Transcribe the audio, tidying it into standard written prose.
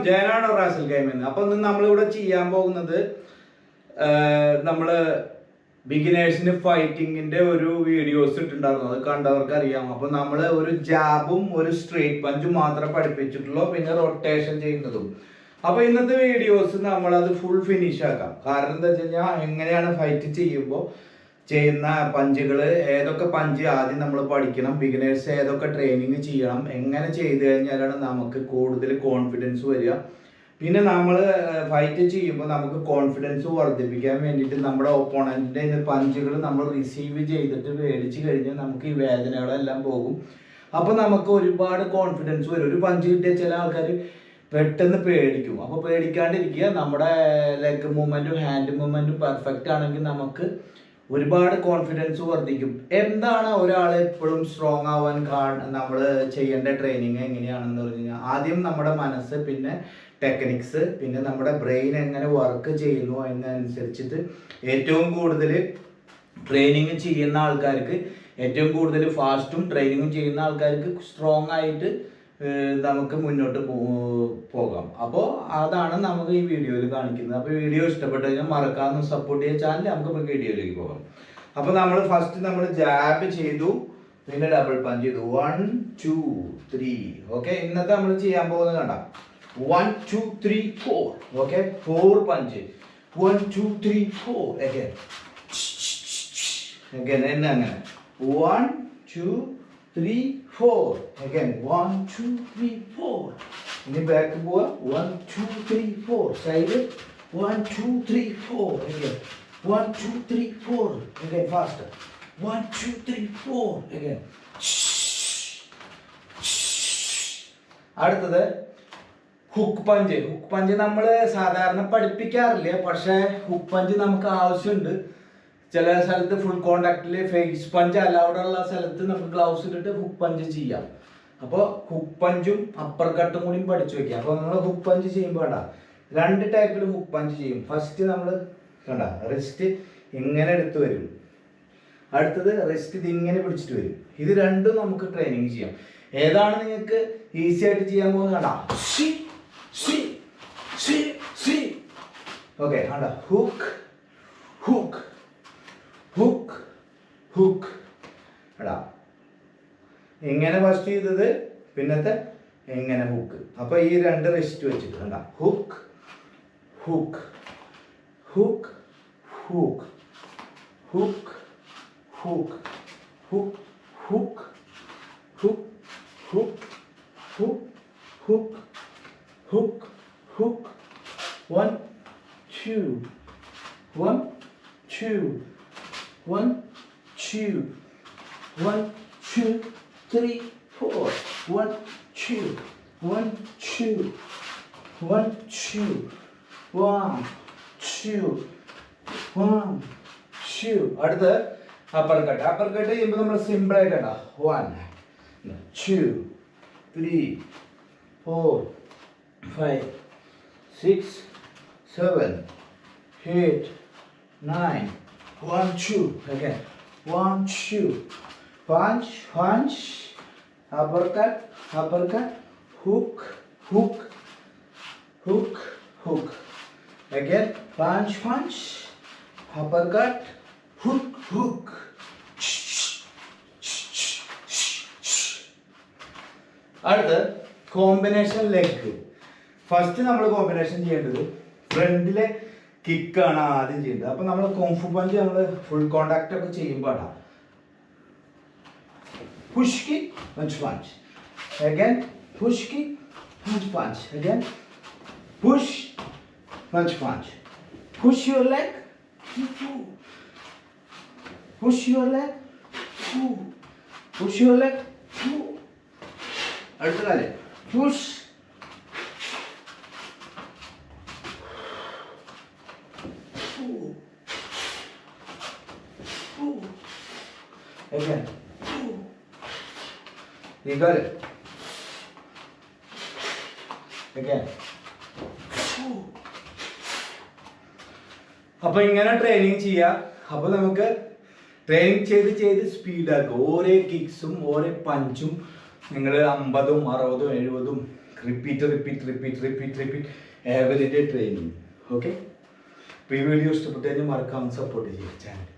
ജയനാണ് Ras al ഗെയിമിൽ. അപ്പൊ ഇന്ന് നമ്മളിവിടെ ചെയ്യാൻ പോകുന്നത് നമ്മള് ബിഗിനേഴ്സിന് ഫൈറ്റിങ്ങിന്റെ ഒരു വീഡിയോസ് ഇട്ടുണ്ടായിരുന്നു, അത് കണ്ടവർക്ക് അറിയാം. അപ്പൊ നമ്മള് ഒരു ജാബും ഒരു സ്ട്രേറ്റ് പഞ്ചും മാത്രമേ പഠിപ്പിച്ചിട്ടുള്ളൂ, പിന്നെ റൊട്ടേഷൻ ചെയ്യുന്നതും. അപ്പൊ ഇന്നത്തെ വീഡിയോസ് നമ്മളത് ഫുൾ ഫിനിഷ് ആക്കാം. കാരണം എന്താ വെച്ച് കഴിഞ്ഞാൽ എങ്ങനെയാണ് ഫൈറ്റ് ചെയ്യുമ്പോൾ ചെയ്യുന്ന പഞ്ചുകൾ, ഏതൊക്കെ പഞ്ച് ആദ്യം നമ്മൾ പഠിക്കണം, ബിഗിനേഴ്സ് ഏതൊക്കെ ട്രെയിനിങ് ചെയ്യണം, എങ്ങനെ ചെയ്ത് കഴിഞ്ഞാലാണ് നമുക്ക് കൂടുതൽ കോൺഫിഡൻസ് വരിക. പിന്നെ നമ്മൾ ഫൈറ്റ് ചെയ്യുമ്പോൾ നമുക്ക് കോൺഫിഡൻസ് വർദ്ധിപ്പിക്കാൻ വേണ്ടിയിട്ട് നമ്മുടെ ഓപ്പോണൻറ്റിൻ്റെ പഞ്ചുകൾ നമ്മൾ റിസീവ് ചെയ്തിട്ട് മേടിച്ച് കഴിഞ്ഞാൽ നമുക്ക് ഈ വേദനകളെല്ലാം പോകും. അപ്പോൾ നമുക്ക് ഒരുപാട് കോൺഫിഡൻസ് വരും. ഒരു പഞ്ച് കിട്ടിയ ചില ആൾക്കാർ പെട്ടെന്ന് പേടിക്കും. അപ്പോൾ പേടിക്കാണ്ടിരിക്കുക. നമ്മുടെ ലെഗ് മൂവ്മെൻറ്റും ഹാൻഡ് മൂവ്മെൻറ്റും പെർഫെക്റ്റ് ആണെങ്കിൽ നമുക്ക് ഒരുപാട് കോൺഫിഡൻസ് വർദ്ധിക്കും. എന്താണ് ഒരാൾ എപ്പോഴും സ്ട്രോങ് ആവാൻ നമ്മൾ ചെയ്യേണ്ട ട്രെയിനിങ് എങ്ങനെയാണെന്ന് പറഞ്ഞു കഴിഞ്ഞാൽ, ആദ്യം നമ്മുടെ മനസ്സ്, പിന്നെ ടെക്നിക്സ്, പിന്നെ നമ്മുടെ ബ്രെയിൻ എങ്ങനെ വർക്ക് ചെയ്യുന്നു എന്നനുസരിച്ചിട്ട് ഏറ്റവും കൂടുതൽ ട്രെയിനിങ് ചെയ്യുന്ന ആൾക്കാർക്ക്, ഏറ്റവും കൂടുതൽ ഫാസ്റ്റും ട്രെയിനിങ്ങും ചെയ്യുന്ന ആൾക്കാർക്ക് സ്ട്രോങ് ആയിട്ട് നമുക്ക് മുന്നോട്ട് പോകാം. അപ്പോൾ അതാണ് നമുക്ക് ഈ വീഡിയോയിൽ കാണിക്കുന്നത്. അപ്പോൾ വീഡിയോ ഇഷ്ടപ്പെട്ടു കഴിഞ്ഞാൽ മറക്കാതെ സപ്പോർട്ട് ചെയ്യുക ചാനൽ. നമുക്ക് വീഡിയോയിലേക്ക് പോകാം. അപ്പോൾ നമ്മൾ ഫസ്റ്റ് നമ്മൾ ജാബ് ചെയ്തു, പിന്നെ ഡബിൾ പഞ്ച് ചെയ്തു. 1 2 3. ഓക്കെ, ഇന്നത്തെ നമ്മൾ ചെയ്യാൻ പോകുന്നത് കണ്ട 1 2 3 4. Okay, 4 punch. 1 2 3 4. again എന്നെ അങ്ങനെ 1 2 3 4. again 1 2 3 4. ഇനി ബാക്ക് പോവാ. 1 2 3 4. Side 1 2 3 4. again 1 2 3 4. again faster 1 2 3 4. again. അടുത്തത് ഹുക്ക് പഞ്ച്. ഹുക്ക് പഞ്ച് നമ്മൾ സാധാരണ പഠിപ്പിക്കാറില്ല, പക്ഷേ ഹുക്ക് പഞ്ച് നമുക്ക് ആവശ്യമുണ്ട്. ചില സ്ഥലത്ത് ഫുൾ കോണ്ടാക്റ്റിൽ ഫേസ് പഞ്ച് അലൗഡ് ഉള്ള സ്ഥലത്ത് നമുക്ക് ഗ്ലൗസ് ഇട്ടിട്ട് ഹുക്ക് പഞ്ച് ചെയ്യാം. അപ്പോൾ ഹുക്ക് പഞ്ചും അപ്പർ കട്ടും കൂടി പഠിച്ചു വെക്കാം. അപ്പോൾ നമ്മൾ ഹുക്ക് പഞ്ച് ചെയ്യുമ്പോൾ കണ്ട 2 ടൈപ്പിൽ ഹുക്ക് പഞ്ച് ചെയ്യും. ഫസ്റ്റ് നമ്മൾ കണ്ട റിസ്റ്റ് ഇങ്ങനെ എടുത്ത് വരും, അടുത്തത് റിസ്റ്റ് ഇതിങ്ങനെ പിടിച്ചിട്ട് വരും. ഇത് രണ്ടും നമുക്ക് ട്രെയിനിങ് ചെയ്യാം. ഏതാണ് നിങ്ങൾക്ക് ഈസി ആയിട്ട് ചെയ്യാൻ പോകുന്നത് കണ്ട. ഓക്കെ, കണ്ട ഹുക്ക് ഹുക്ക് ഹുക്ക് ഹുക്ക്. എടാ എങ്ങനെ ഫസ്റ്റ് ചെയ്തത്, പിന്നത്തെ എങ്ങനെ ഹുക്ക്. അപ്പൊ ഈ 2 റിസ്റ്റ് വെച്ചിട്ട് കണ്ട hook hook hook hook hook hook hook hook hook hook hook hook hook hook. 1 2 1 2 1 2 1 2 3 4. 1 2 1 2 1 2 1 2 1 2. അടുത്ത് അപ്പർ കട്ട്. അപ്പർ കട്ട് ചെയ്യുമ്പോൾ നമ്മൾ സിമ്പിൾ ആയിട്ട് 1 2 3 4 5 6 7 8 9. 1 2. again 1 2. punch punch. uppercut uppercut. hook hook hook hook. again punch punch. uppercut hook hook. അടുത്ത combination leg. First നമ്മൾ combination ചെയ്യേണ്ടത് ഫ്രണ്ടിലെ കിക്കാണ് ആദ്യം ചെയ്യേണ്ടത്. അപ്പൊ നമ്മൾ കോംഫു പഞ്ച് നമ്മൾ ഫുൾ കോണ്ടാക്ട് ഒക്കെ ചെയ്യുമ്പോൾ push kick punch punch. again push kick punch punch. again push punch punch. push your leg, push your leg, push your leg. അടുത്ത കാര്യം push again. You got it. again. അപ്പൊ ഇങ്ങനെ training ചെയ്യാം. അപ്പൊ നമുക്ക് training ചെയ്ത് ചെയ്ത് സ്പീഡാക്കുക. ഓരോ കിക്സും ഓരോ പഞ്ചും നിങ്ങൾ 50ഉം 60ഉം 70ഉം repeat every day training. Okay, അപ്പോൾ ഈ വീഡിയോ ഇഷ്ടപ്പെട്ടു കഴിഞ്ഞാൽ മറക്കാമെന്ന് സപ്പോർട്ട് ചെയ്യുക ചാനൽ.